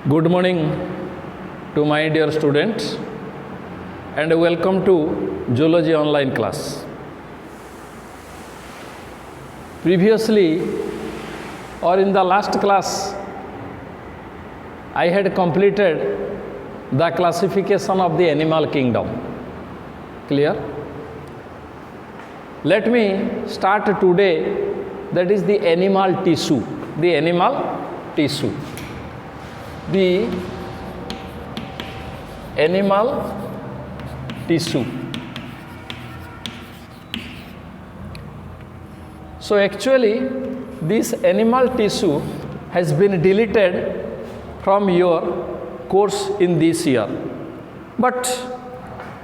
Good morning to my dear students and welcome to Zoology online class. Previously or in the last class, I had completed the classification of the animal kingdom. Clear? Let me start today, that is the animal tissue. The animal tissue. The animal tissue. So actually this animal tissue has been deleted from your course in this year. But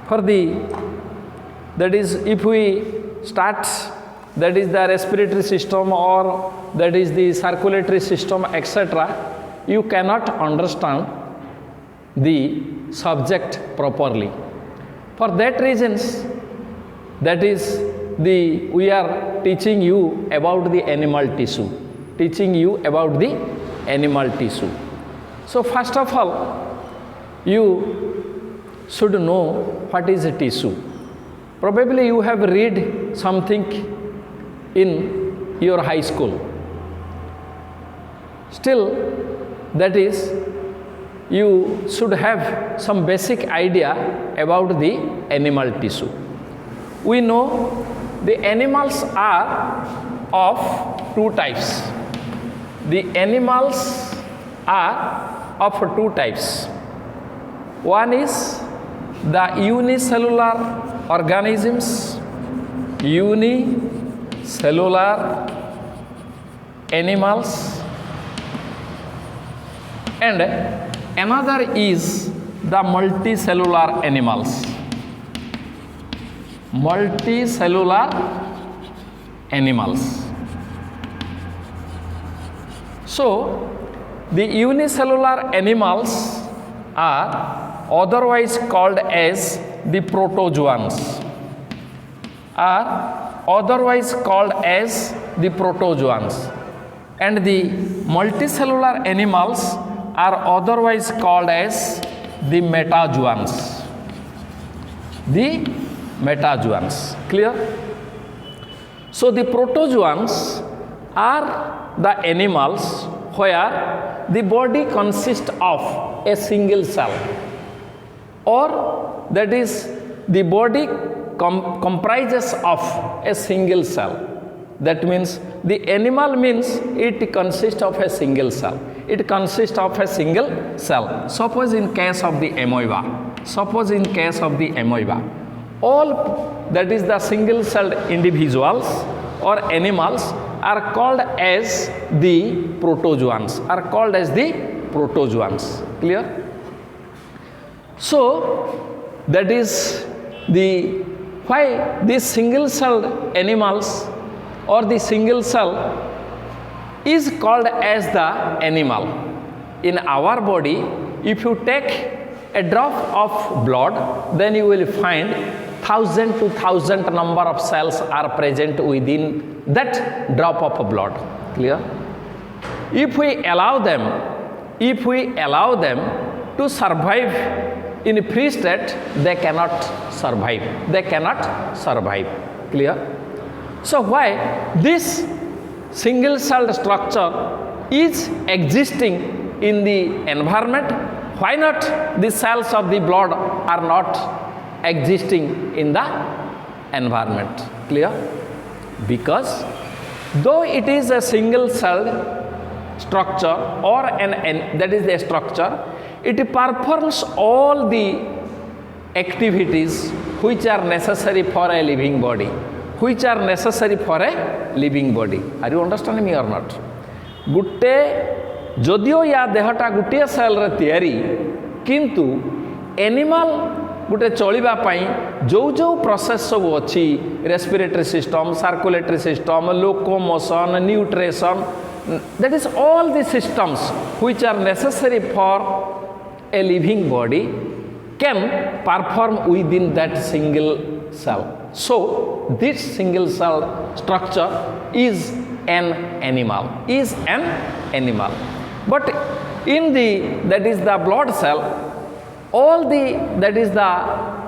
for that is if we start, that is the respiratory system or that is the circulatory system, etc., you cannot understand the subject properly. For that reasons, that is we are teaching you about the animal tissue. Teaching you about the animal tissue. So first of all, you should know what is a tissue. Probably you have read something in your high school. Still, that is, you should have some basic idea about the animal tissue. We know the animals are of two types. The animals are of two types. One is the unicellular organisms, unicellular animals, and another is the multicellular animals. Multicellular animals. So, the unicellular animals are otherwise called as the protozoans. And the multicellular animals are otherwise called as the metazoans. Clear? So the protozoans are the animals where the body consists of a single cell, or that is the body comprises of a single cell. That means the animal means it consists of a single cell. It consists of a single cell. Suppose in case of the amoeba, all that is the single celled individuals or animals are called as the protozoans. Clear? So that is why these single celled animals or the single cell is called as the animal. In our body, if you take a drop of blood, then you will find 1,000 to 1,000 number of cells are present within that drop of blood. Clear? If we allow them to survive in free state, they cannot survive. Clear? So why this single celled structure is existing in the environment, why not the cells of the blood are not existing in the environment? Clear? Because though it is a single celled structure or that is the structure, it performs all the activities which are necessary for a living body. Are you understanding me or not? जदियो या देहटा गोटे cell रे तैयारी, किंतु animal गोटे चलिबा पई जो process सब अच्छी, respiratory system, circulatory system, locomotion, nutrition, that is all the systems which are necessary for a living body can perform within that single cell. So this single cell structure is an animal. But in the, that is the blood cell, all the, that is the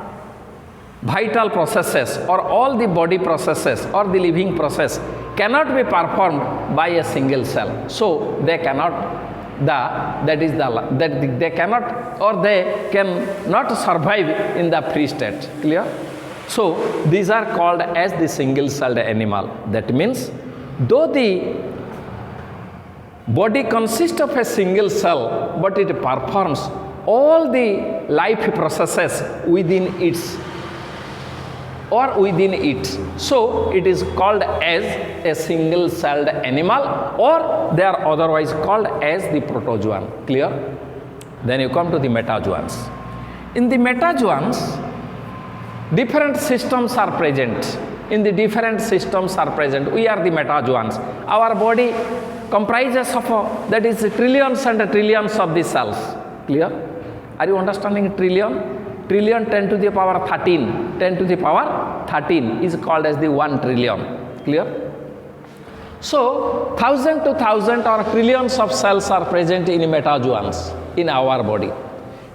vital processes or all the body processes or the living process cannot be performed by a single cell. So they cannot they cannot or they cannot survive in the free state. Clear? So these are called as the single celled animal. That means though the body consists of a single cell, but it performs all the life processes within its or within it. So it is called as a single celled animal, or they are otherwise called as the protozoan. Clear? Then you come to the metazoans. In the metazoans, different systems are present. In the different systems are present. We are the metazoans. Our body comprises of that is trillions and trillions of the cells. Clear? Are you understanding trillion? Trillion 10 to the power 13. 10 to the power 13 is called as the 1 trillion. Clear? So 1,000 to 1,000 or trillions of cells are present in metazoans in our body.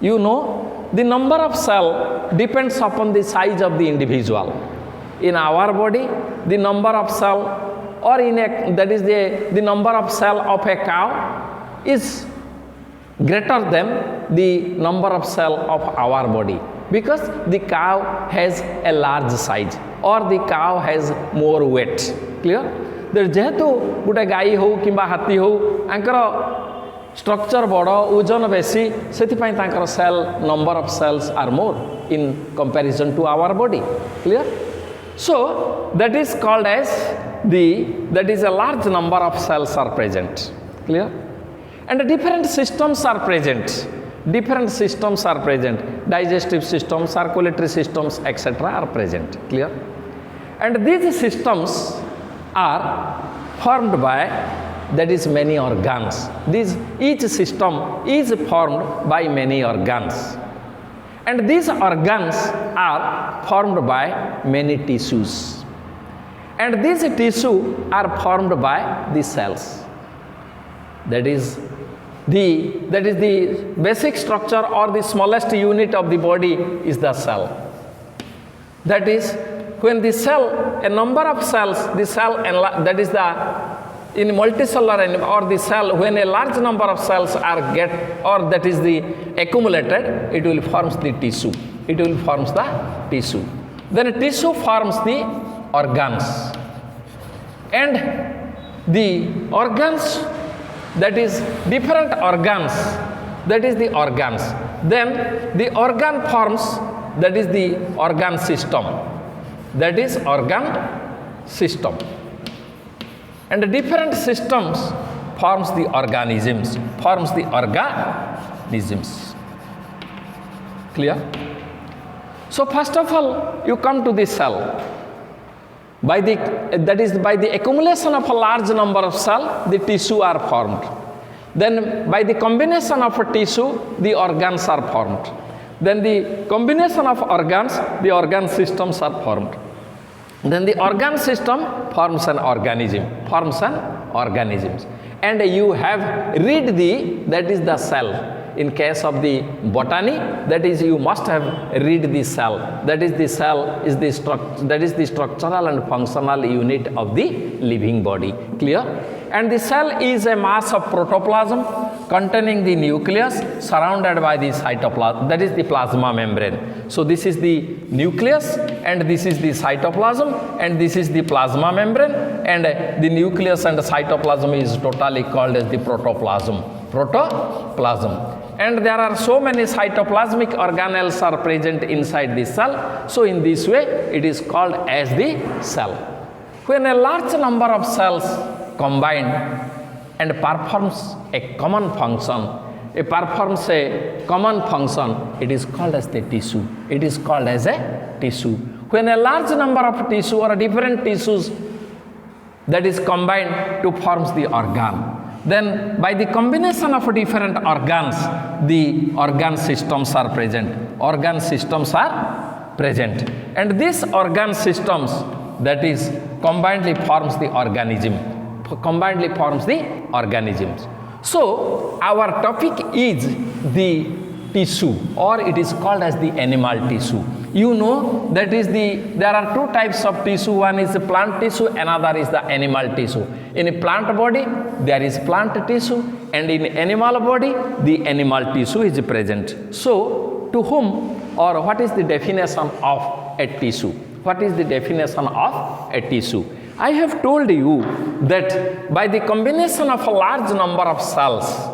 You know, the number of cell depends upon the size of the individual. In our body, the number of cell or in a, that is the number of cell of a cow is greater than the number of cell of our body, because the cow has a large size or the cow has more weight. Clear? जेहेतु गोटे गाई हो कि हाथी हो Anchor structure बड़ ओजन बेसी से cell number of cells are more in comparison to our body. Clear? So that is called as that is a large number of cells are present. Clear? And different systems are present. Different systems are present. Digestive systems, circulatory systems, etc. are present. Clear? And these systems are formed by, that is, many organs. Each system is formed by many organs. And these organs are formed by many tissues. And these tissues are formed by the cells. That is the basic structure or the smallest unit of the body is the cell. That is, when the cell, a number of cells, the cell, that is in multicellular animal or the cell, when a large number of cells are or that is the accumulated, it will forms the tissue. It will forms the tissue. Then a tissue forms the organs. And the organs, that is different organs, that is the organs. Then the organ forms, that is the organ system. That is organ system. And the different systems forms the organisms, Clear? So first of all, you come to the cell. By the accumulation of a large number of cells, the tissue are formed. Then by the combination of a tissue, the organs are formed. Then the combination of organs, the organ systems are formed. Then the organ system forms an organism, And you have read that is the cell. In case of the botany, that is, you must have read the cell. That is, the cell is the structural and functional unit of the living body. Clear? And the cell is a mass of protoplasm containing the nucleus surrounded by the cytoplasm, that is the plasma membrane. So this is the nucleus and this is the cytoplasm and this is the plasma membrane, and the nucleus and the cytoplasm is totally called as the protoplasm. And there are so many cytoplasmic organelles are present inside the cell. So in this way, it is called as the cell. When a large number of cells combine and performs a common function, it is called as the tissue. It is called as a tissue. When a large number of tissue or different tissues that is combined to forms the organ, then by the combination of different organs, the organ systems are present. And these organ systems, that is, combinedly forms the organisms. So our topic is the tissue, or it is called as the animal tissue. You know that is there are two types of tissue. One is the plant tissue, another is the animal tissue. In a plant body there is plant tissue, and in animal body the animal tissue is present. So to whom or what is the definition of a tissue? What is the definition of a tissue? I have told you that by the combination of a large number of cells,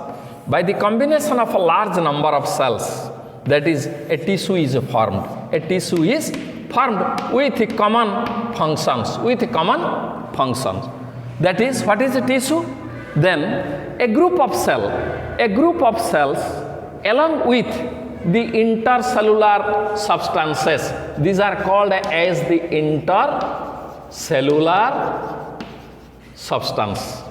that is, a tissue is formed. A tissue is formed with common functions. That is, what is a tissue? Then a group of cells along with the intercellular substances. These are called as the intercellular substance.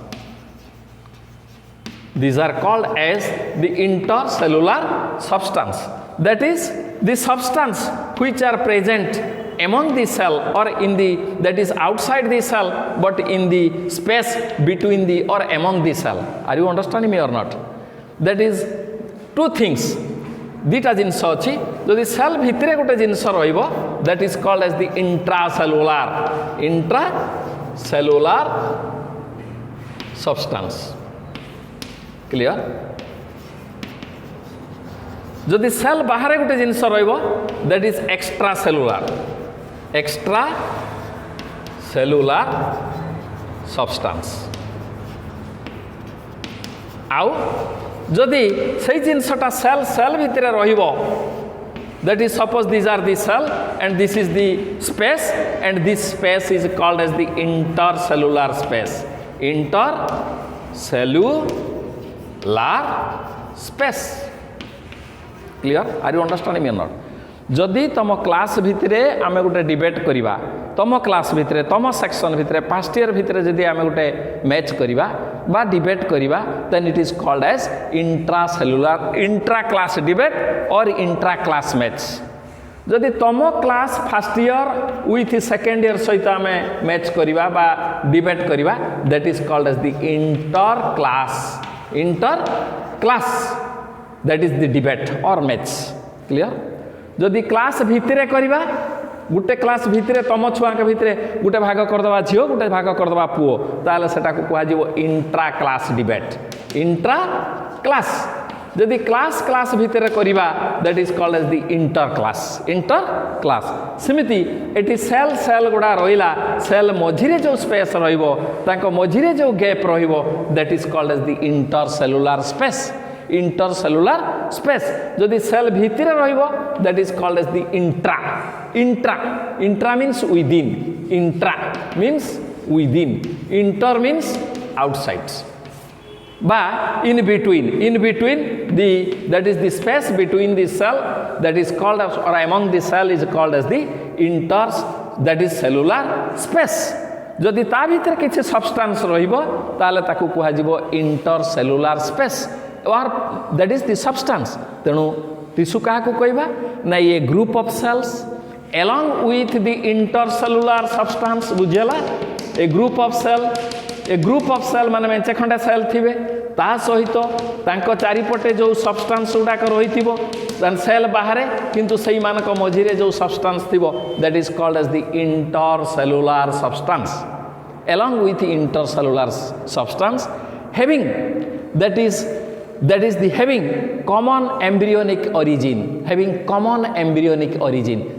These are called as the intercellular substance. That is the substance which are present among the cell or in the, that is outside the cell, but in the space between the or among the cell. Are you understanding me or not? That is two things. Dita jinso अछि jodi cell bhitire gote jinso rohibo, that is called as the intracellular substance. Clear? Jodi cell bahare gote jinso rohibo, that is extracellular substance. Au jodi sei jinsota cell bhitire rohibo, that is, suppose these are the cell and this is the space, and this space is called as the intercellular space. Clear? Are you understanding me or not? जदि तुम class भितरे आम गोटे debate करवा, तुम class भितरे तुम section भितरे फर्स्ट ईयर भितरे जदि आम गोटे मैच करवा बा डिबेट करवा, then it is called as intra class debate और इंट्रा क्लास मैच. जदि तुम class first year with second year सहित आम मैच करवा बा डिबेट करवा, that is called as the inter class, that is the debate और मैच. क्लियर? जदि क्लास भितरे करवा, गोटे क्लास भितरे तुम छुआ के भितरे गोटे भाग करदवा झील गोटे भाग करदवा पुओ, ताले सेटा को कह intra class debate. Intra class. जदि क्लास भितरे करवा, that is called as the inter class. सेमिति एटी सेल गुड़ा रहिला, सेल मझिरे जो स्पेस रहिबो, तांको मझिरे जो गैप रहिबो, that is called as the intercellular space. Intercellular space. जदि सेल भितरे रहिबो, that is called as the intra means within. Intra means within, inter means outside. Ba in between the, that is the space between the cell, that is called as, or among the cell is called as the that is cellular space. जदि ता भीतर किसी substance रहिबो, ताले ताकू कुहा जिवो intercellular space, और दैट इज द सब्सटेंस. तेणु टिश्यू क्या कहवा ना, ये group of cells along with the intercellular substance. बुझेला? ए ग्रुप ऑफ सेल माने मेंचे खंडा सेल थिबे, ता सहित तांको चारिपटे जो सब्सटेंस गुडाक रहिथिबो, देन सेल बाहरे किंतु सेई मानक मझिरे जो सब्सटेंस थिबो, that is called as the intercellular substance. along with the intercellular substance having, that is the having common embryonic origin.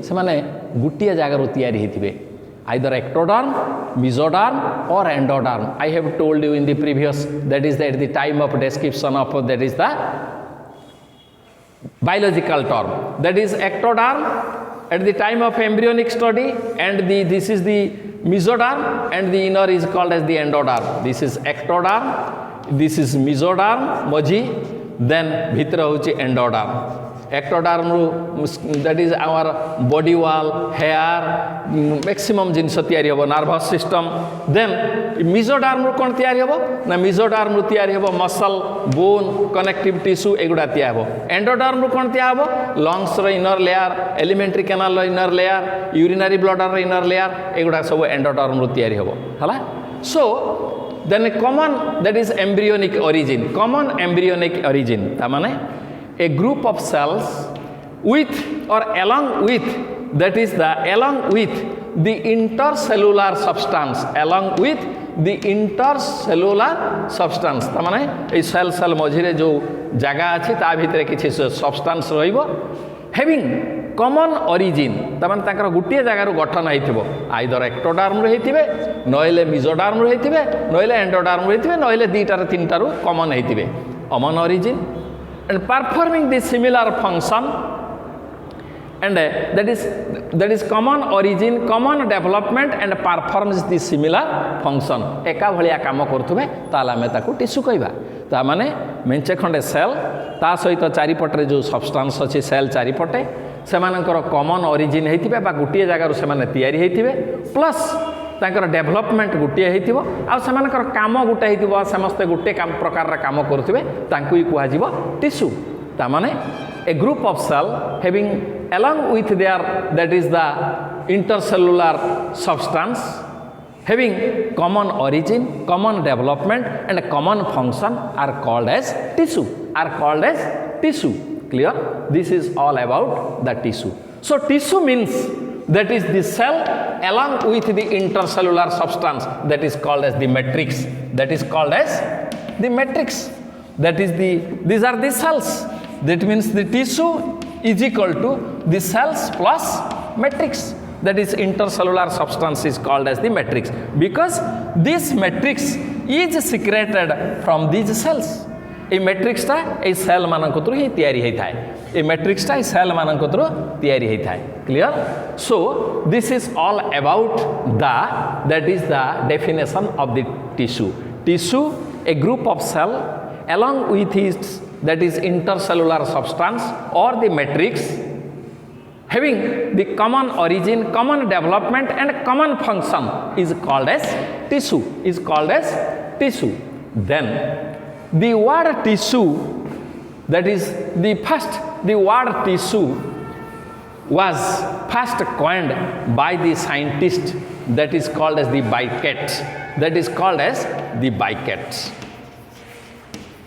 से माने गुटिया जागर तैयारी हेतिबे, either ectoderm, mesoderm or endoderm. I have told you in the previous, that is at the time of description of, that is the biological term, that is ectoderm at the time of embryonic study, and this is the mesoderm, and the inner is called as the endoderm. This is ectoderm, this is mesoderm मझी, then भितर होची endoderm. Ectoderm that is our body wall, hair, maximum जिनस तैयारी होबो, nervous system. Then mesoderm कोन तैयारी होबो ना, mesoderm तैयारी होबो muscle, bone, connective tissue एगुडा तैयारी होबो. Endoderm कोन तैयारी होबो lungs रो inner layer, alimentary canal रो inner layer, urinary bladder रो inner layer एगुडा सब endoderm तैयारी होबो. हला? So then a common, that is embryonic origin, common embryonic origin. That means a group of cells with or along with, that is along with the intercellular substance, along with the intercellular substance. ता माने ए cell cell मझिरे जो जगह अछि ता भितरे किछि substance रहइबो having common origin. ता माने ताकर गुटिए जगह रु गठन हेतिबो, आइदर एक्टोडर्म रे हेतिबे, नइले मेसोडर्म रे हेतिबे, नइले एंडोडर्म रे हेतिबे, नइले दुईटा रे तीनटा रु कॉमन हेतिबे. Common origin and performing the similar function, and that is common origin, common development and performs the similar function. एका भलिया काम करथुबे ताले हमें ताकू टिश्यू कहबा. ता माने मेंचे खंडे सेल ता सहित चारि पटरे जो सब्सटेंस अछि सेल चारि पटे सेमानकर कॉमन ओरिजिन हेतिबे बा गुटिए जगह रु सेमाने तयारी हेतिबे, प्लस तांकर डेवलपमेंट गुटिए हेतिबो आ सेमानकर काम गुटे हेतिबो, समस्त गुटे काम प्रकार रा काम करथुबे तांकू ही कुहा जीवो टिश्यू. ता माने a group of cell having along with their, that is the intercellular substance, having common origin, common development and common function are called as tissue, are called as tissue. Clear? This is all about the tissue. So tissue means that is the cell along with the intercellular substance, that is called as the matrix, that is called as the matrix. That is the, these are the cells. That means the tissue is equal to the cells plus matrix, that is intercellular substance is called as the matrix, because this matrix is secreted from these cells. A matrix टा ए cell मानक through ही तयारी हेई थाए, ए matrix टा ए cell मानक through तयारी हेई थाए. Clear? So this is all about the, that is the definition of the tissue. Tissue a group of cell along with its, that is intercellular substance or the matrix, having the common origin, common development and common function is called as tissue, is called as tissue. Then the word tissue, that is the first, the word tissue was first coined by the scientist, that is called as the Biquet, that is called as the Biquet.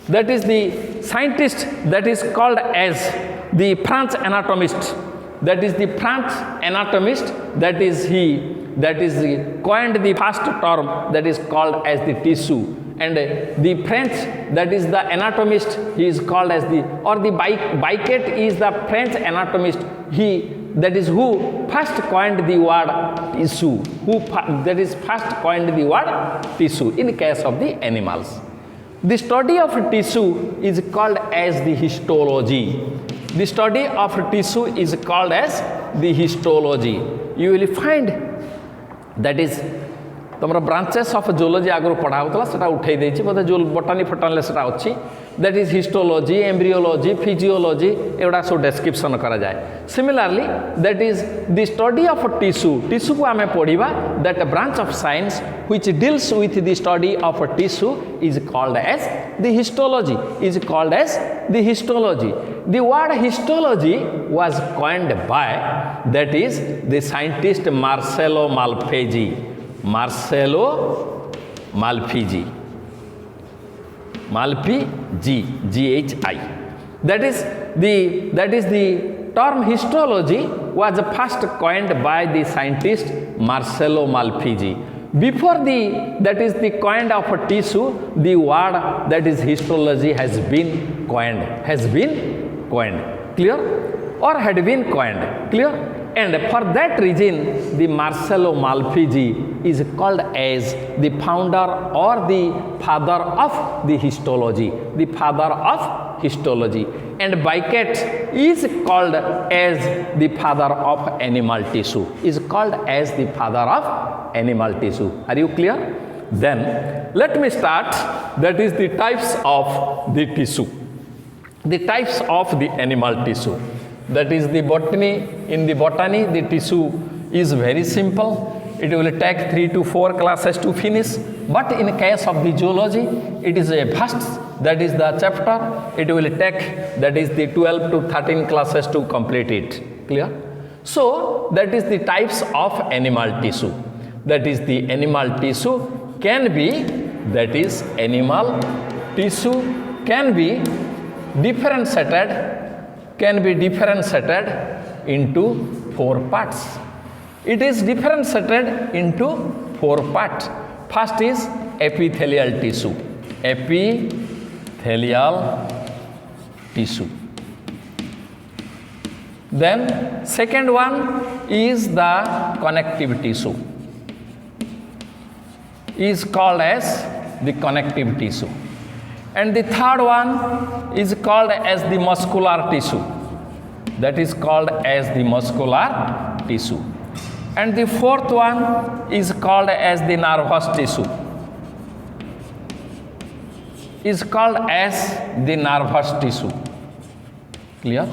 That is the scientist that is called as the French anatomist, that is the French anatomist, that is he, that is he coined the first term that is called as the tissue. And the French, that is the anatomist, he is called as the, or the Biquet is the French anatomist, he, that is who first coined the word tissue, who that is first coined the word tissue in case of the animals. The study of tissue is called as the histology. The study of tissue is called as the histology. You will find that is तुमरा branches of zoology आगु पढ़ा होतला सेटा उठै देछि, बोधे जो बोटानी फटानले सेटा अछि, that is histology, embryology, physiology, एवडा सो डिस्क्रिप्शन करा जाय. Similarly that is the study of tissue. Tissue को हमें पढ़िबा, that branch of science which deals with the study of tissue is called as the histology, is called as the histology. The word histology was coined by, that is the scientist Marcello Malpighi. Marcello Malpighi, Malpighi, G-H-I. That is the term histology was first coined by the scientist Marcello Malpighi. Before the, that is the coined of a tissue, the word that is histology has been coined, clear, or had been coined, clear. And for that reason, the Marcello Malpighi is called as the founder or the father of the histology, the father of histology. And Biquet is called as the father of animal tissue, is called as the father of animal tissue. Are you clear? Then let me start, that is the types of the tissue, the types of the animal tissue. That is the botany. In the botany, the tissue is very simple. It will take 3 to 4 classes to finish. But in case of the zoology, it is a vast, that is the chapter. It will take, that is the 12 to 13 classes to complete it. Clear? So that is the types of animal tissue. That is the animal tissue can be that is animal tissue can be differentiated into 4 parts. It is differentiated into 4 parts. First is epithelial tissue. Epithelial tissue. Then second one is the connective tissue. Is called as the connective tissue. And the third one is called as the muscular tissue. That is called as the muscular tissue. And the fourth one is called as the nervous tissue. Is called as the nervous tissue. Clear?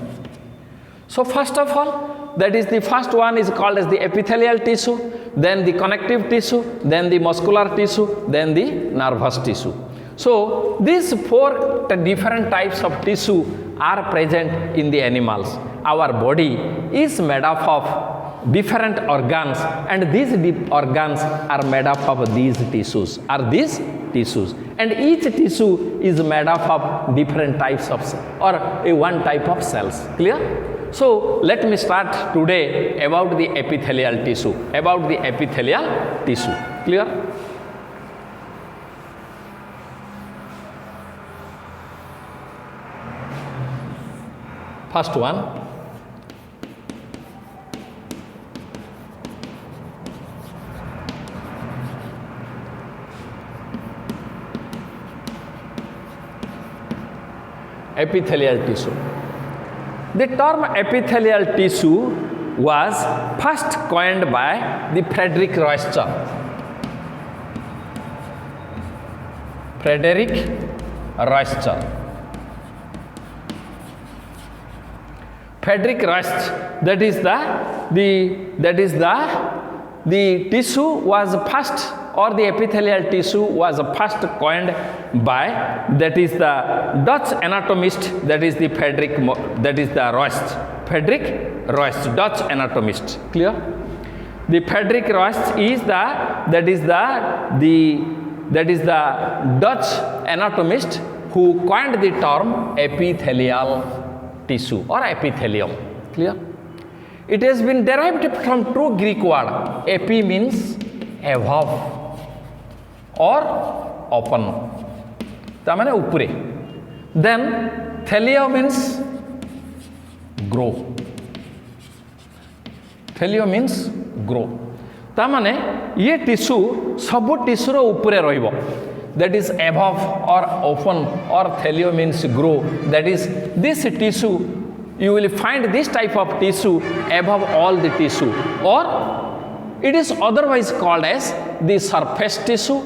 So first of all, that is the first one is called as the epithelial tissue, then the connective tissue, then the muscular tissue, then the nervous tissue. So these 4 different types of tissue are present in the animals. Our body is made up of different organs, and these organs are made up of these tissues, and each tissue is made up of different types of or one type of cells. Clear? So let me start today about the epithelial tissue. Clear? First one, epithelial tissue. The term epithelial tissue was first coined by the Frederick Roescher. Frederick Roescher, that is the tissue was first, or the epithelial tissue was first coined by, that is the Dutch anatomist, that is the Frederick Roescher, Dutch anatomist. Clear? The Frederick Roescher is that is the Dutch anatomist who coined the term epithelial tissue or epithelium. Clear? It has been derived from two Greek word. Epi means above or open, ता माने ऊपरे. Then thelio means grow. ता माने ये tissue सब tissue रो ऊपरे रहिबो. That is above or open, or thelio means grow. That is this tissue, you will find this type of tissue above all the tissue, or it is otherwise called as the surface tissue,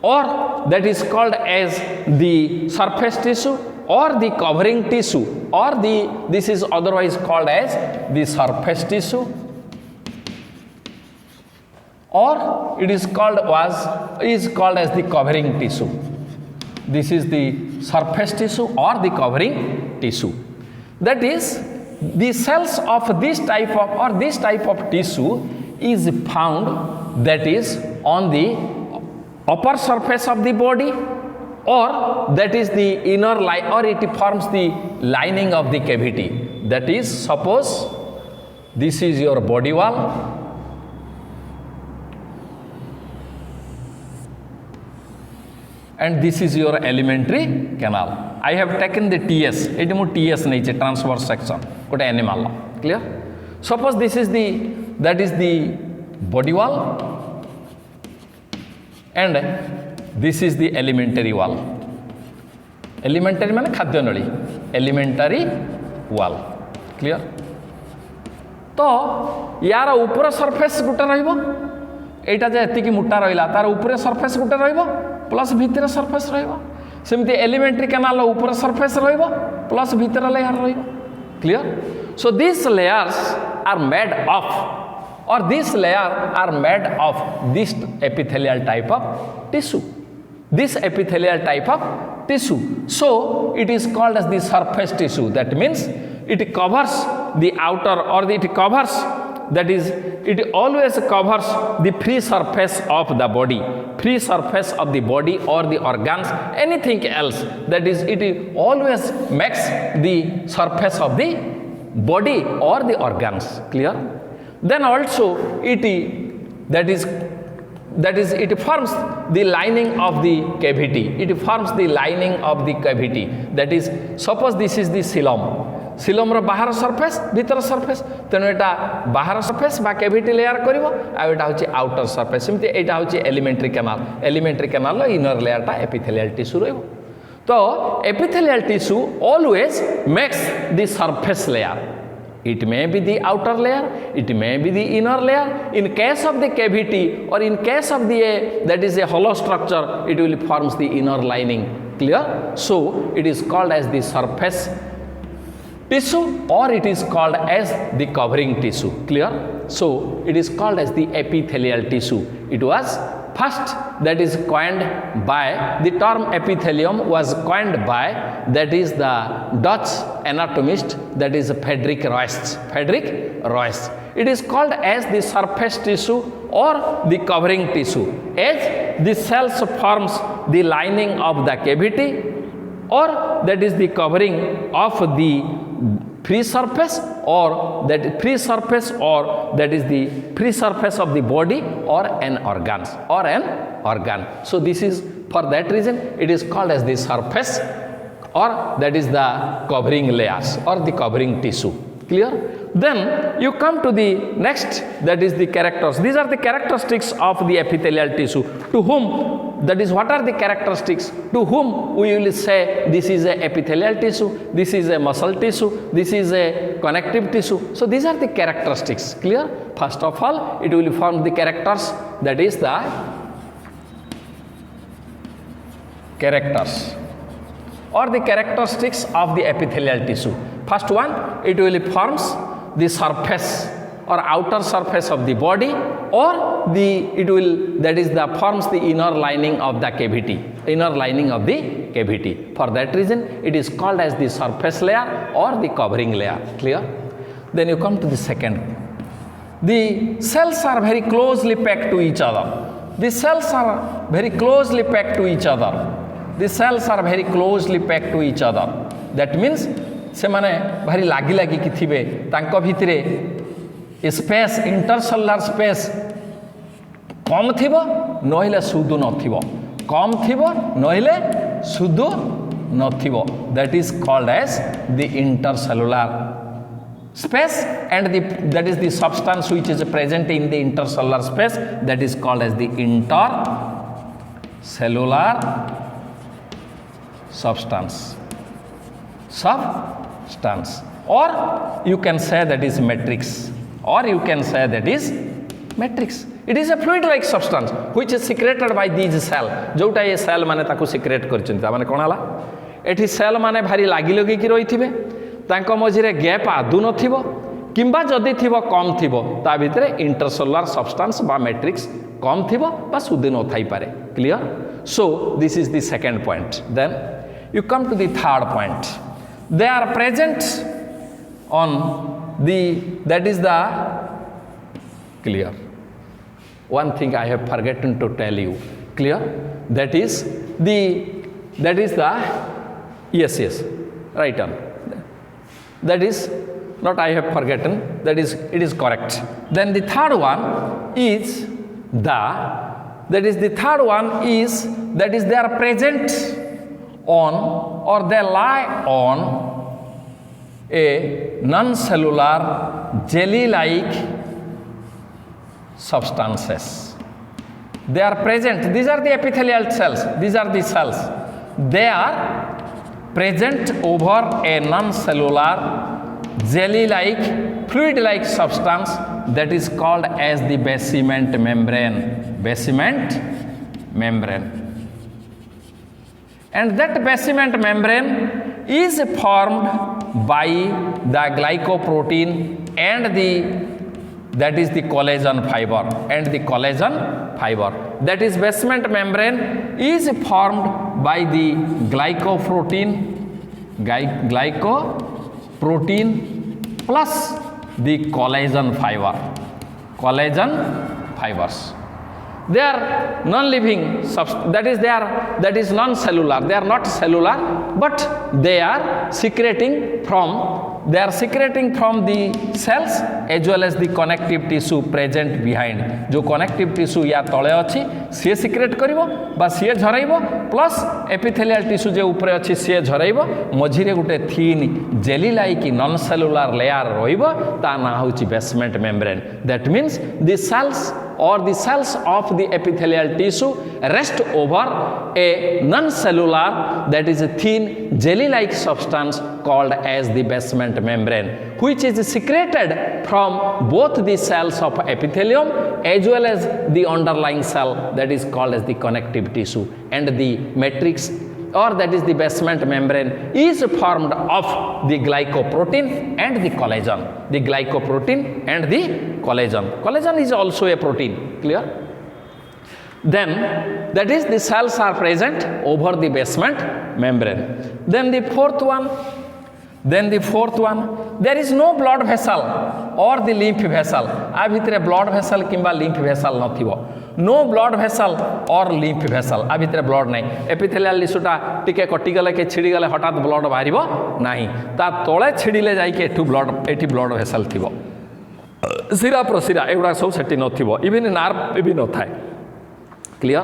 or that is called as the surface tissue, or the covering tissue, or this is otherwise called as the surface tissue, or it is called as the covering tissue. This is the surface tissue or the covering tissue. That is, the cells of this type of tissue is found, that is on the upper surface of the body, or that is the inner line, or it forms the lining of the cavity. That is, suppose this is your body wall, and this is your alimentary canal. I have taken the TS. It is TS nature, transverse section. Got animal. Clear? Suppose this is that is the body wall, and this is the alimentary wall. Alimentary माने खाद्य नली. Alimentary wall. Clear? तो यार ऊपर surface गुटा रहिबो. एटा जे एति की मुटा रहिला तार ऊपर सरफेस गुटा रहिबो प्लस भीतर सरफेस रहिबो. सेमती एलिमेंटरी कैनाल ऊपर सरफेस रहिबो प्लस भीतर लेयर रहिबो. Clear? So these layers are made of, or this layer are made of this epithelial type of tissue. So it is called as the surface tissue. That means it covers the outer, or it covers that is, it always covers the free surface of the body, free surface of the body or the organs, anything else, that is, it always makes the surface of the body or the organs, clear? Then also it it forms the lining of the cavity. It forms the lining of the cavity. That is, suppose this is the xylem. Xylem ro bahar surface, bhitar surface. Teno eta bahar surface ba cavity layer karibo. ଆଉ eta hochi outer surface. Semti eta hochi elementary canal. Elementary canal lo inner layer ta epithelial tissue ରହିbo. So epithelial tissue always makes the surface layer. It may be the outer layer, it may be the inner layer. In case of the cavity or in case of the that is a hollow structure, it will forms the inner lining, clear? So it is called as the surface tissue or it is called as the covering tissue, clear? So it is called as the epithelial tissue. It was first that is coined by, the term epithelium was coined by, that is the Dutch anatomist, that is Frederick Roest. Frederick Roest. It is called as the surface tissue or the covering tissue, as the cells forms the lining of the cavity or that is the covering of the free surface or that free surface or that is the free surface of the body or an organ. So this is, for that reason it is called as the surface or that is the covering layers or the covering tissue, clear? Then you come to the next, that is the characters. These are the characteristics of the epithelial tissue. To whom, that is, what are the characteristics? To whom we will say this is a epithelial tissue, this is a muscle tissue, this is a connective tissue. So these are the characteristics, clear? First of all, it will form the characters, that is the characters or the characteristics of the epithelial tissue. First one, it will forms the surface or outer surface of the body or that is the forms the inner lining of the cavity, inner lining of the cavity. For that reason it is called as the surface layer or the covering layer, clear? Then you come to the second. The cells are very closely packed to each other. The cells are very closely packed to each other. The cells are very closely packed to each other. That means ସେମାନେ ଭାରି ଲାଗି ଲାଗିକି ଥିବେ, ତାଙ୍କ ଭିତରେ space, intercellular space କମ୍ ଥିବ ନହେଲେ ସୁଦୁ ନଥିବ, କମ୍ ଥିବ ନହେଲେ ସୁଦୁ ନଥିବ. That is called as the intercellular space and that is the substance which is present in the intercellular space, that is called as the intercellular substance. Or you can say that is matrix, or you can say that is matrix. It is a fluid like substance which is secreted by these cells. जोटा ये cell माने ताकू secrete करछन, ता माने कोन हला, एठी cell माने भारी लागि लगी कि रहिथिबे, तांको मझिरे गैप आदु नथिबो किंबा जदि थिबो कम थिबो, ता भितरे इंटरसेलुलर सब्सटेंस बा मैट्रिक्स कम थिबो बा सुदि न थाई पारे, clear? So this is the second point. Then you come to the third point. They are present on that is the, clear? One thing I have forgotten to tell you, clear? That is the, yes, right on. That is not I have forgotten, that is, it is correct. Then the third one is that is the third one is, that is they are present on or they lie on a non-cellular jelly-like substances. They are present, these are the epithelial cells, these are the cells. They are present over a non-cellular jelly-like, fluid-like substance that is called as the basement membrane. Basement membrane. And that basement membrane is formed by the glycoprotein and that is the collagen fiber That is basement membrane is formed by the glycoprotein plus the collagen fiber. Collagen fibers. They are non-living that is non-cellular. They are not cellular, but they are secreting from the cells as well as the connective tissue present behind. जो connective tissue या तले अच्छी सी secrete करिवो बा सी झराइबो plus epithelial tissue जे ऊपर अच्छी सी झराइबो मझिरे गुटे thin jelly like non cellular layer रहिबो ता ना होची basement membrane. That means the cells of the epithelial tissue rest over a non-cellular, that is a thin jelly-like substance called as the basement membrane, which is secreted from both the cells of epithelium as well as the underlying cell, that is called as the connective tissue, and the matrix, or that is the basement membrane, is formed of the glycoprotein and the collagen. The glycoprotein and the collagen. Collagen is also a protein, clear? Then that is the cells are present over the basement membrane. Then the fourth one, there is no blood vessel or the lymph vessel. आ भितरे blood vessel किंबा lymph vessel नथिबो. No blood vessel or lymph vessel. आ भितरे blood नहीं. Epithelial टिश्यूटा टिके कटि गले के छिड़ी गले हठात blood बाहरिबो नहीं. ता तळे छिड़िले जाई के एठी blood vessel थिबो. सिरा प्रसिरा एगुडा सब सेठी नथिबो. इवन nerve भी न थाए. Clear?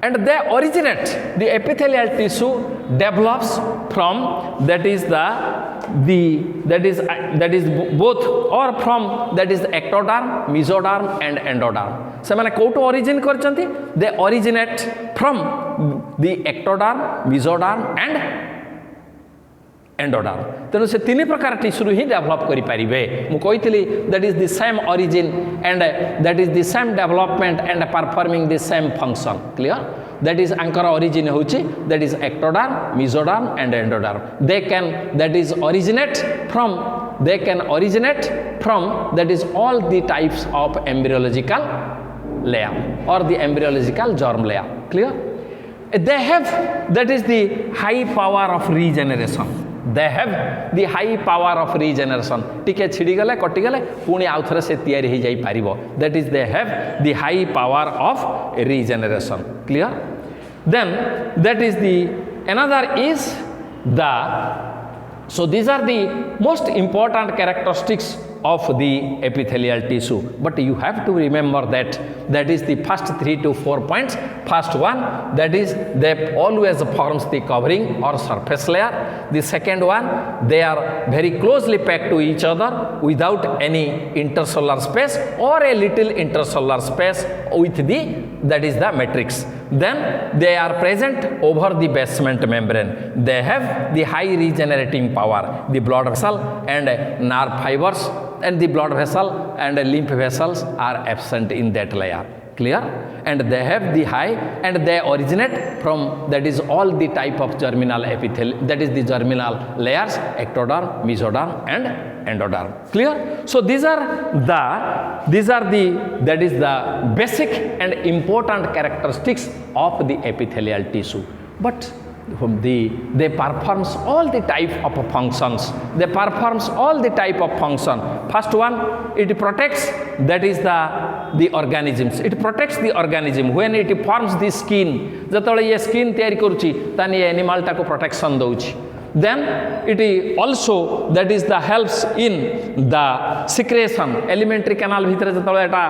And they originate, the epithelial tissue develops from that is both or from that is the ectoderm, mesoderm and endoderm. So माने कोटो origin करचंती, they originate from the ectoderm, mesoderm and endoderm. तेणु से तीन प्रकार tissue ही develop करि परिबे. मु कहितली that is the same origin and that is the same development and performing the same function. Clear? That is anchor origin hochi, that is ectoderm, mesoderm and endoderm. They can originate from that is all the types of embryological layer or the embryological germ layer. Clear? They have that is the high power of regeneration. They have the high power of regeneration. टिके छिड़ी गले कटि गले पुणी आउथरे से तैयारी हो जाई पारिबो. That is they have the high power of regeneration. Clear? Then that is the another is the, so these are the most important characteristics of the epithelial tissue, but you have to remember that is the first 3 to 4 points. First one, that is they always forms the covering or surface layer. The second one, they are very closely packed to each other without any intercellular space or a little intercellular space with the, that is the matrix. Then they are present over the basement membrane. They have the high regenerating power. The blood vessel and nerve fibers and the blood vessel and lymph vessels are absent in that layer. Clear? And they have the high and they originate from that is all the type of germinal epithelium, that is the germinal layers, ectoderm, mesoderm and endoderm. Clear? So these are the that is the basic and important characteristics of the epithelial tissue. But they performs all the type of functions. They performs all the type of function. First one, it protects, that is the organisms. It protects the organism when it forms the skin. जतळे ये skin तयारी करूची तानी animal टाको protection दउची. Then it also that is the helps in the secretion. Alimentary canal भितर जतळे एटा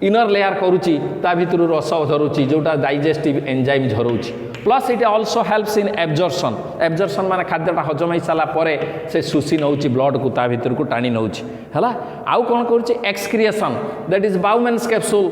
inner layer करूची ता भितर रस धरुची जोटा डाइजेस्टिव एंजाइम झरोची. Plus it also helps in absorption माने खाद्यटा हजम हो सारा परे से सुसी नउची ब्लड को ता भितर को टाणी नउची हला. आउ कोन करूची excretion, that is Bowman's capsule,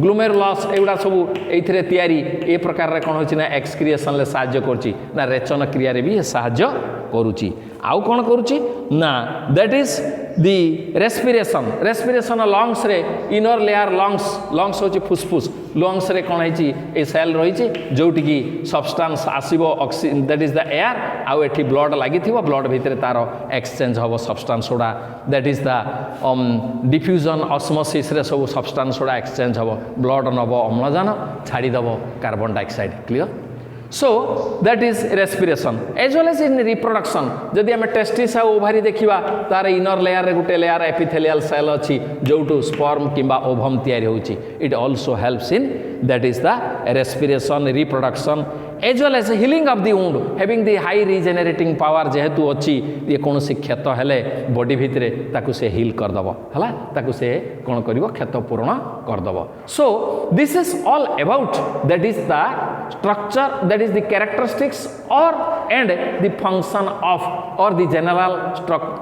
glomerulus एगुडा सब एथिरे तयारी ए प्रकार रे कोन होची ना एक्सक्रिएशन ले सहाय्य करची ना रेचन क्रिया रे भी सहाय्य करूची. आउ कोन करूची ना that is the respiration lungs रे inner layer lungs होची फुसफुस. lungs रे कोन हैची ए सेल रहिची जोटी की सब्सटेंस आसीबो oxygen, that is the air. आउ एठी ब्लड लागि थिबो, ब्लड भितरे तारो एक्सचेंज हबो सब्सटेंस ओडा, that is the diffusion osmosis रे सब सब्सटेंस ओडा एक्सचेंज हबो. ब्लड नबो अम्लजान छाडी दबो carbon dioxide. Clear? So that is respiration as well as in reproduction. जदि आम टेस्टिस आ ओभारी देखिबा तार इनर लेयर रे गुटे लेयर एपिथेलियल सेल अछि जोटू स्पर्म किंबा ओभम तयारी होछि. It also helps in that is the respiration, reproduction as well as healing of the wound, having the high regenerating power जेहेतु अछि ये कोनोसी क्षत हेले बॉडी भितरे ताकु से हील कर दबो हला ताकु से कोन करिवो क्षत पूर्ण कर दबो. So this is all about that is the structure, that is the characteristics or and the function of or the general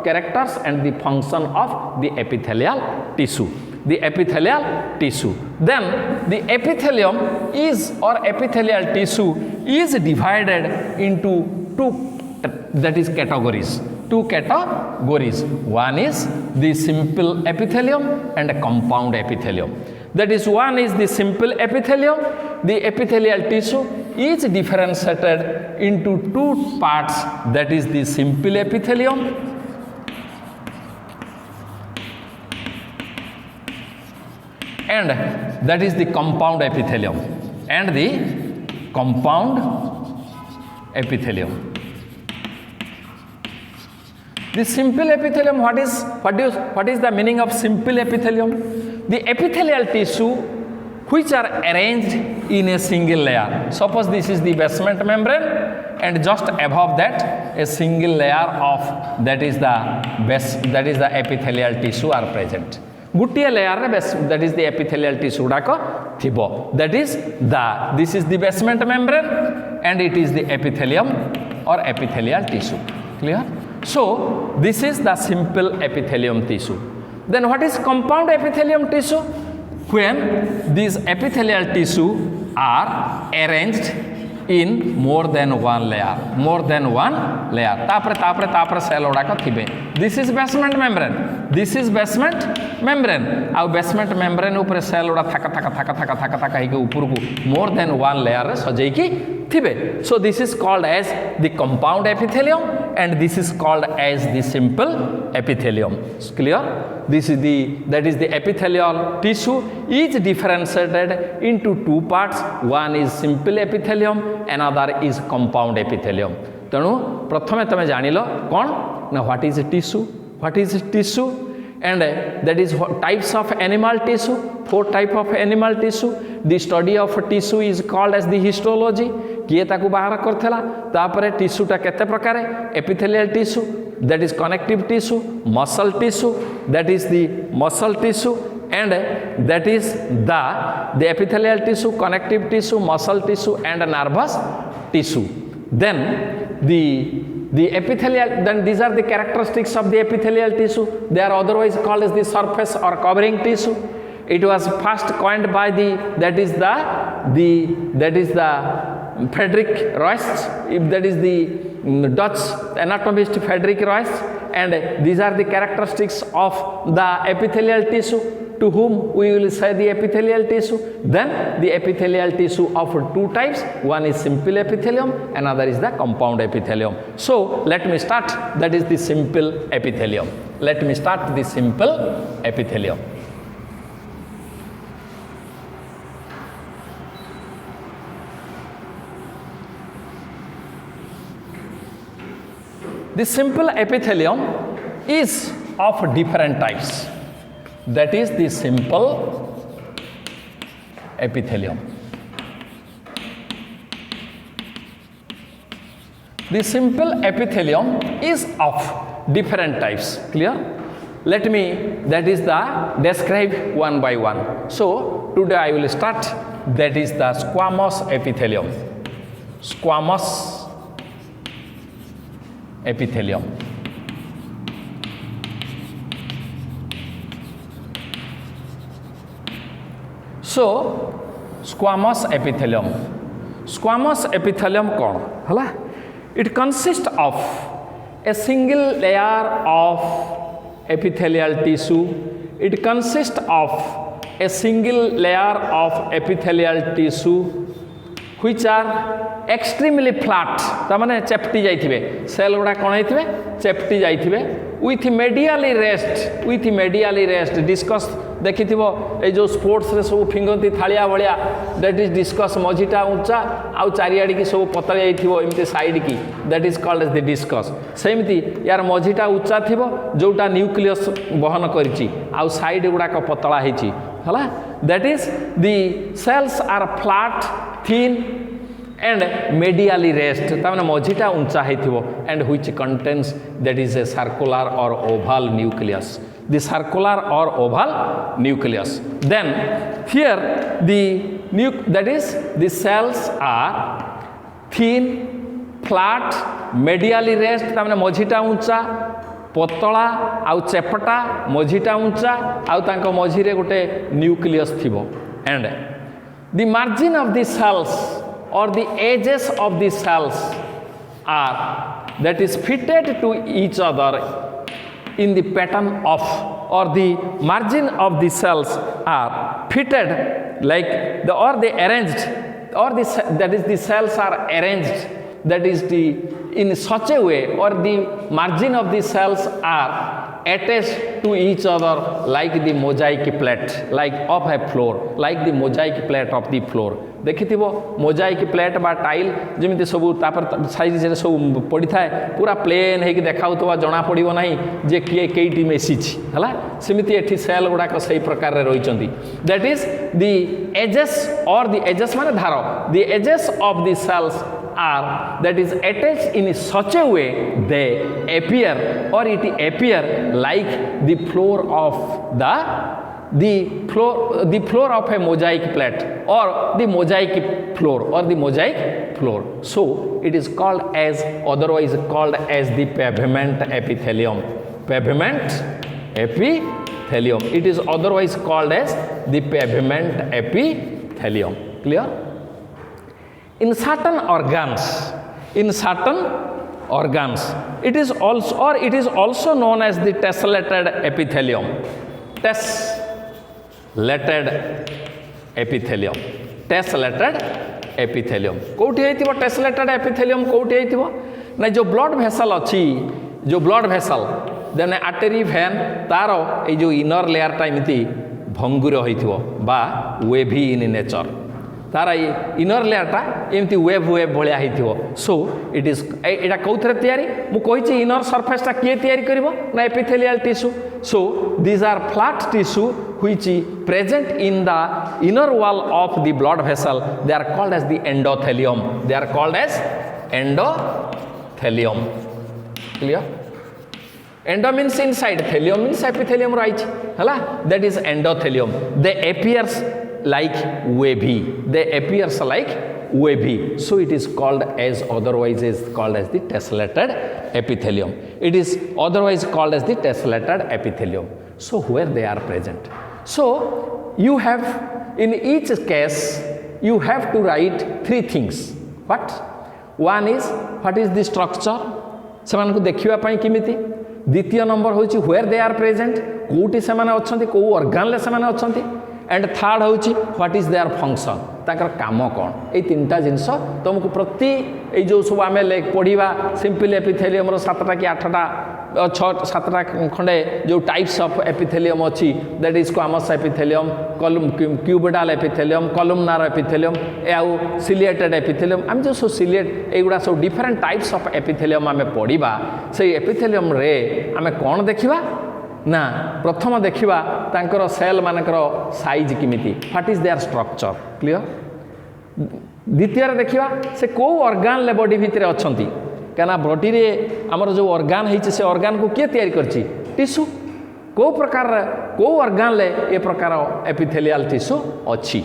characters and the function of the epithelial tissue. The epithelial tissue. Then the epithelium is or epithelial tissue is divided into two, that is categories. Two categories. One is the simple epithelium and a compound epithelium. That is, one is the simple epithelium. The epithelial tissue is differentiated into two parts. That is the simple epithelium and that is the compound epithelium and the compound epithelium. The simple epithelium, what is the meaning of simple epithelium? The epithelial tissue which are arranged in a single layer. Suppose this is the basement membrane and just above that a single layer of that is the epithelial tissue are present. Gotiye layer re that is the epithelial tissue dako thibo. That is this is the basement membrane and it is the epithelium or epithelial tissue. Clear? So this is the simple epithelium tissue. Then what is compound epithelium tissue? When these epithelial tissue are arranged in more than one layer. Tapre cell odaka thibe. This is basement membrane. This is basement membrane. Our basement membrane upre cell oda thaka hiki upurku more than one layer re sajaiki thibe. So this is called as the compound epithelium and this is called as the simple epithelium. It's clear? That is the epithelial tissue is differentiated into two parts. One is simple epithelium, another is compound epithelium. Tenu prathame tame janilo kon na what is tissue? What is tissue? And that is types of animal tissue. 4 type of animal tissue. The study of tissue is called as the histology. किए ताकू बाहर करथला तापरे tissue टा केते प्रकार epithelial tissue that is connective tissue, muscle tissue, that is the muscle tissue and that is the epithelial tissue, connective tissue, muscle tissue and nervous tissue. Then the epithelial, then these are the characteristics of the epithelial tissue. They are otherwise called as the surface or covering tissue. It was first coined by that is the Frederick Roest, that is the Dutch anatomist Frederick Roest, and these are the characteristics of the epithelial tissue, to whom we will say the epithelial tissue. Then the epithelial tissue of 2 types, one is simple epithelium, another is the compound epithelium. So let me start, that is the simple epithelium. Let me start the simple epithelium. The simple epithelium is of different types. That is the simple epithelium. The simple epithelium is of different types. Clear? Let me, that is describe one by one. So today I will start, that is the squamous epithelium. Squamous epithelium. So squamous epithelium. Squamous epithelium kon hala? It consists of a single layer of epithelial tissue. It consists of a single layer of epithelial tissue which are extremely flat ता माने चेप्टी जाइथिबे cell गुडा कोन हेथिबे चेप्टी जाइथिबे with medially rest discus देखिथिबो ए जो स्पोर्ट्स रे सब फिंगंती थालिया भलिया दैट इज डिस्कस मझीटा ऊंचा आउ चारियाडी की सब पतळी जाइथिबो एमती साइड की that is called as the discus सेमती यार मझीटा ऊंचा थिबो जोटा न्यूक्लियस बहन करिछि आउ साइड गुडा को पतळा हेछि हला that is the cells are flat thin and medially rest तामने मझीटा ऊंचा हेथिबो and which contains that is a circular or oval nucleus the circular or oval nucleus then here that is the cells are thin flat medially rest तामने मझीटा ऊंचा पतला आउ चेपटा मझीटा ऊंचा आउ तांको मझीरे गोटे न्यूक्लियस थिबो and the margin of the cells or the edges of the cells are that is fitted to each other in the pattern of or the margin of the cells are fitted like the or they arranged or the that is the cells are arranged that is the in such a way or the margin of the cells are attached to each other like the mosaic plate like of a floor like the mosaic plate of the floor देखिथिबो mosaic plate बा tile जेमिति सब तापर size रे सब पड़ी थाए पूरा प्लेन हेकि देखाउतबा जणा पड़िबो नाही जे किए केइटी मेसिछि हला सेमिति एठी सेल गुडा को सही प्रकार रे रहिचंती दैट इज द एजेस और द एजेस माने धार the edges of the cells are that is attached in such a way they appear or it appear like the floor of the floor of a mosaic plate or the mosaic floor or the mosaic floor so it is called as otherwise called as the pavement epithelium it is otherwise called as the pavement epithelium clear in certain organs it is also known as the tessellated epithelium tessellated epithelium कोठी हेतिबो tessellated epithelium कोठी हेतिबो ना जो blood vessel अछि जो blood vessel then artery vein तारो ए जो inner layer टाइमती भंगुर होइथिबो बा वेवी इन नेचर तारा इनर लेयरटा एमती वेव भलिया होइथिबो सो इट इज एटा कौथरे तयारी मु कहिछि इनर सरफेसटा किए तयारी करिवो ना epithelial tissue so these are flat tissue which is present in the inner wall of the blood vessel they are called as the endothelium clear endo means inside thelium means epithelium right hala that is endothelium they appears like wavy so it is called as otherwise is called as the tessellated epithelium it is otherwise called as the tessellated epithelium so where they are present so you have in each case you have to write three things but one is what is the structure सेमान को देखिबा पई किमिति द्वितीय number होची where they are present कोठी सेमाने अछंती को organ ले सेमाने अछंती and third होची व्हाट इज देयर फंक्शन ताकर काम कोन ए तीनटा जिंस तुमको प्रति ए जो सब आमे पढ़िबा सिंपल एपिथेलियम रो 7टा कि 8टा 7टा खंडे जो टाइप्स ऑफ एपिथेलियम अछि that is squamous epithelium column cuboidal epithelium columnar epithelium आउ सिलिएटेड एपिथेलियम हम जो सो सिलिएट एगुडा सब डिफरेंट टाइप्स ऑफ एपिथेलियम आमे पढ़िबा से एपिथेलियम रे आमे कोन देखिबा ना प्रथम देखिबा तांकर सेल मानकर साइज किमिति what is there structure clear द्वितीय देखिबा से को ऑर्गन ले बॉडी भितर अछंती काना बॉडी रे हमर जो ऑर्गन हेछि से ऑर्गन को के तयारी करछि टिश्यू को प्रकार को ऑर्गन ले ए प्रकार एपिथेलियल टिश्यू अछि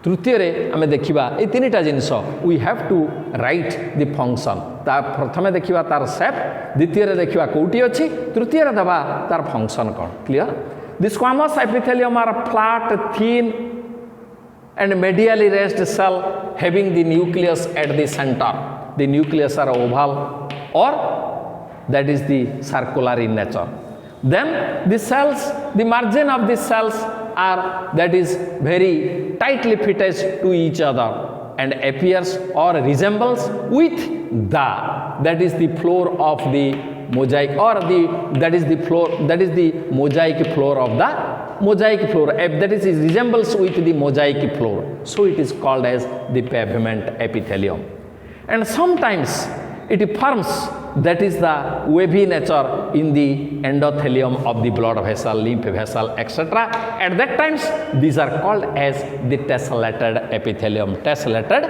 तृतीय रे आमे देखिबा ए तीनटा things we have to write the function ता प्रथमे देखिबा तार शेप द्वितीय रे देखिबा कोठी अछि तृतीय रे दबा तार फंक्शन कोन clear the squamous epithelium are flat thin and medially raised cell having the nucleus at the center the nucleus are oval or that is the circular in nature then the cells the margin of the cells are that is very tightly fitted to each other and appears or resembles with the, that is the floor of the mosaic, or that is the mosaic floor of the mosaic floor, that is resembles with the mosaic floor. So it is called as the pavement epithelium. And sometimes it forms, that is the wavy nature in the endothelium of the blood vessel, lymph vessel, etc. At that times these are called as the tessellated epithelium, tessellated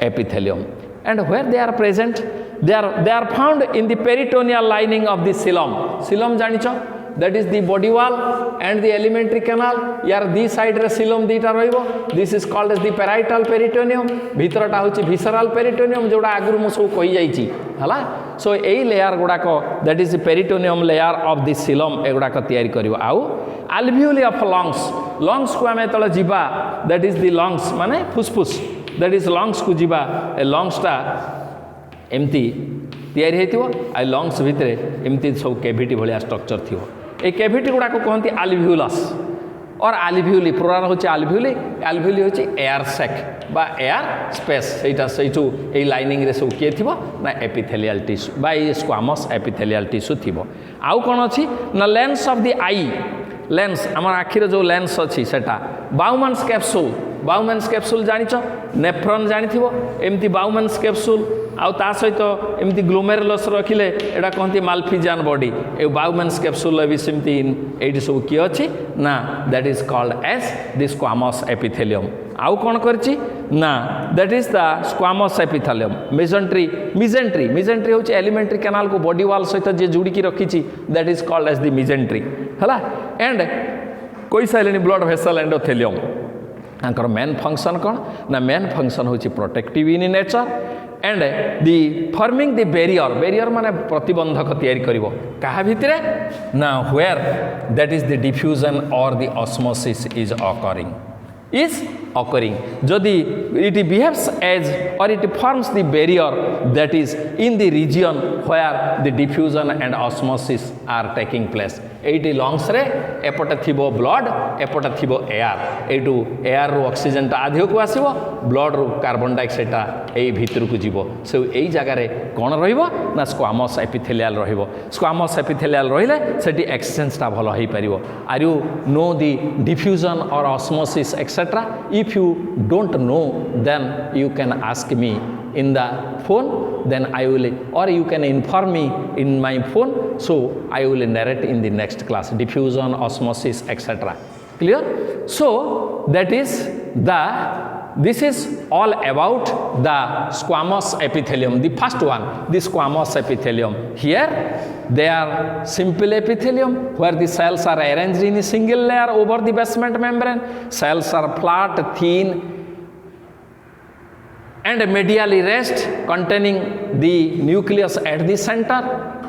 epithelium. And where they are present, they are found in the peritoneal lining of the xylem. Xylem janicho, that is the body wall and the alimentary canal. Here this side re xylem dita rohibo. This is called as the parietal peritoneum. Bhitarata hochi visceral peritoneum, joda agru mu सब कहि जाइछि हला. So ei layer गुडाको, that is the peritoneum layer of the xylem, एगुडाको तयारी करिवो. आउ alveoli of lungs को आमे तळे जिबा, that is the lungs माने फुसफुस, that is lungs को जिबा. ए lungs टा एमती तयारी हेतिवो. आ lungs भितरे एमती सब कैविटी भलिया स्ट्रक्चर थिवो. ए कैविटी गुडाको कहंती alveolus और alveoli, प्लुराल होछि alveoli. alveoli होछि एयर सैक बा एयर स्पेस. सेटा सेइटु ए लाइनिंग रे सब के थिवो ना एपिथेलियल टिश्यू बा ए स्क्वामस एपिथेलियल टिश्यू थिवो. आउ कोन अछि ना lens of the eye, lens हमर आखिर जो लेंस अछि सेटा बाउमन्स कैप्सूल. बाउमन्स कैप्सूल जानिछ, नेफ्रॉन जानिथिवो. एमती बाउमन्स कैप्सूल आउ ता सहित एमती ग्लोमेरुलस रखिले एडा कहंती माल्फिजियन बॉडी. ए बाउमन्स कैप्सूल भी सेमती एडी सब की अछि ना, that is called as the squamous epithelium. आउ कोन करछि ना, that is the squamous epithelium. Mesentery होछि एलिमेंट्री कैनाल को बॉडी वॉल सहित जे जोड़ी की रखिछि, that is called as the mesentery हला. एंड कोइ साइलेनी ब्लड वेसल एंडोथेलियम. आंकर मेन फंक्शन कोन ना, मेन फंक्शन होछि protective in nature and the forming the barrier माने प्रतिबंधक तैयारी करिवो काहा भितरे ना, where that is the diffusion और the osmosis is occurring. Jodi it behaves as or it forms the barrier, that is in the region where the diffusion and osmosis are taking place. Eighty lungs रे एपटे थिबो blood, एपटे थिबो air. एटू air रो oxygen ता आधिक को आसीबो, blood रो carbon dioxide ता एई भितर को जीवो. सो एई जगह रे कोन रहिबो ना, स्क्वामस एपिथेलियल रहिबो. स्क्वामस एपिथेलियल रहिले सेटी एक्सचेंज ता भलो हेई परिबो. Are you know the diffusion और osmosis et cetera? If you don't know, then you can ask me in the phone, then I will, or you can inform me in my phone, so I will narrate in the next class diffusion, osmosis, etc. Clear? So that is this is all about the squamous epithelium. The first one, the squamous epithelium. Here they are simple epithelium where the cells are arranged in a single layer over the basement membrane. Cells are flat, thin and medially rest, containing the nucleus at the center,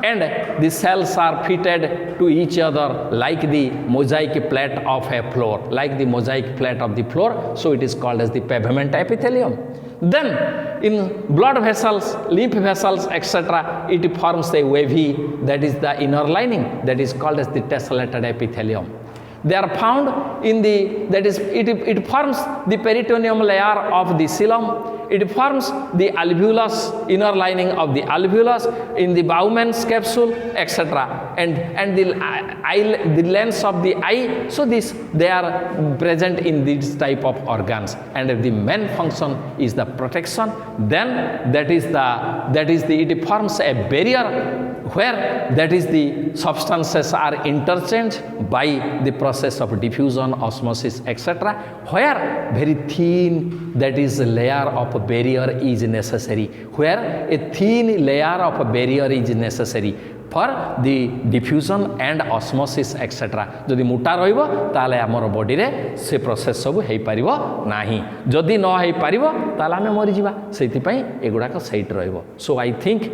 and the cells are fitted to each other like the mosaic plate of a floor, like the mosaic plate of the floor. So it is called as the pavement epithelium. Then in blood vessels, lymph vessels, etc., it forms a wavy, that is the inner lining, that is called as the tessellated epithelium. They are found in the, that is it forms the peritoneum layer of the xylem. It forms the alveolus, inner lining of the alveolus, in the Bowman's capsule, etc. And the lens of the eye. So they are present in this type of organs, and the main function is the protection. Then it forms a barrier where that is the substances are interchanged by the process of diffusion, osmosis, etc. Where very thin, that is a layer of a barrier is necessary, where a thin layer of a barrier is necessary for the diffusion and osmosis, etc. जदि मोटा रहिबो ताले हमर body रे से process सब हेई परिबो नाही. जदि न हेई परिबो ताले हम मरि जिबा. सेति पई एगुडा का साइट रहिबो. So I think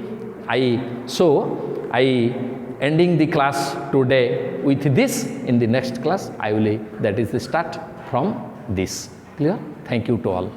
I ending the class today with this. In the next class I will, that is the start from this. Clear? Thank you to all.